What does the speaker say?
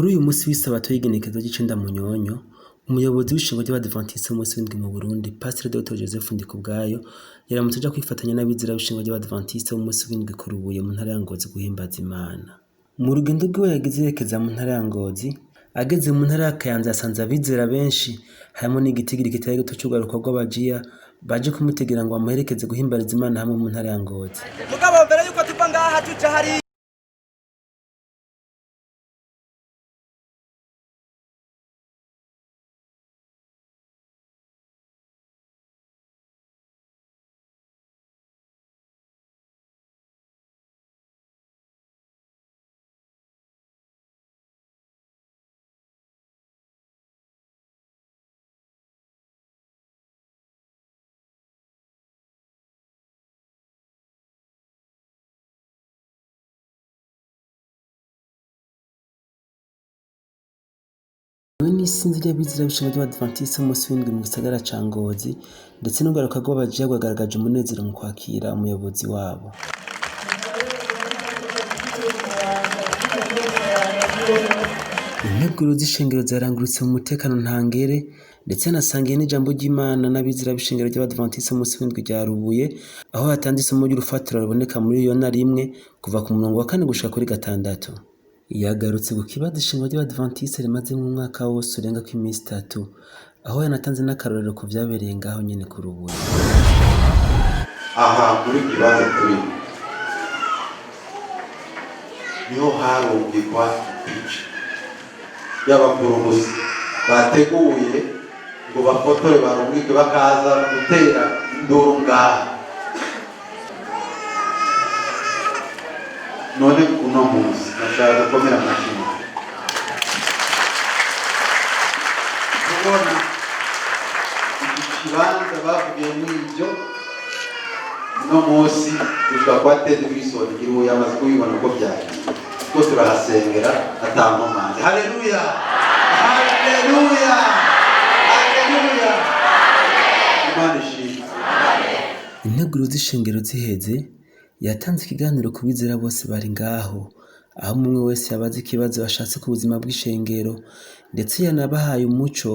Kuri uyu musi w'isabato y'igenekerezo ry'icenda Munyonyo, umuyobozi w'ishengero ry'Abadiventiste w'umunsi w'indwi mu Burundi, Pastor Dr Joseph Ndikubwayo, yaramutse aja kwifatanya n'abizera b'ishengero ry'Abadiventiste w'umunsi w'indwi Kurubuye mu ntara ya Ngozi guhimbaza Imana. Mu rugendo rwiwe yagize yerekeza mu ntara ya Ngozi, ageze mu ntara ya Kayanza yasanze abizera benshi, harimwo n'igitigiri kitari gito c'urwaruka rw'abajiya baje kumutegera ngo bamuherekeze guhimbariza Imana hamwe mu ntara ya Ngozi. Mugabo mbere yuko tuva ngaha tuja hari Hamwe n'isinzi ry'abizera b'ishengero ry'Abadiventiste w'umunsi w'indwi mu gisagara ca Ngozi, ndetse n'urwaruka rw'abajiya rwagaragaje umunezero mu kwakira umuyobozi wabo. Integuro z'ishengero zarangurutse mu mutekano ntangere, ndetse yanasangiye n'ijambo ry'Imana n'abizera b'ishengero ry'Abadiventiste w'umunsi w'indwi rya Rubuye, aho hatanze isomo ry'urufatiro ruboneka muri Yona 1 kuva ku murongo wa 4 gushika kuri 6. Yagarutse ku kibazo ishengero ry'Abadiventiste rimaze mu mwaka wose urenga kw'imisi 3, aho yanatanze n'akarorero ku vyabereye ngaho nyene ku Rubuye. Aha kuri kibazo turi niho harungikwa ipica y'abakurubuye bateguye ngo bafotore barungike bakaza gutera induru ngaha. None uno munsi nashaka gukomera amashyi kubona ikibanza bavugiye n'ibyo uno munsi dushobora kuba Ted Wilson Hiriwe yamaze kubibona uko byagiye, ko turahasengera atankomanzi. Haleluya, haleluya, haleluya, Imana ishimwe. Integuro z'ishengero ziheze, yatanze ikiganiro ku bizera bose bari ngaho, aho umwe wese yabaza ikibazo ashatse ku buzima bw'ishengero, ndetse yanabahaye umuco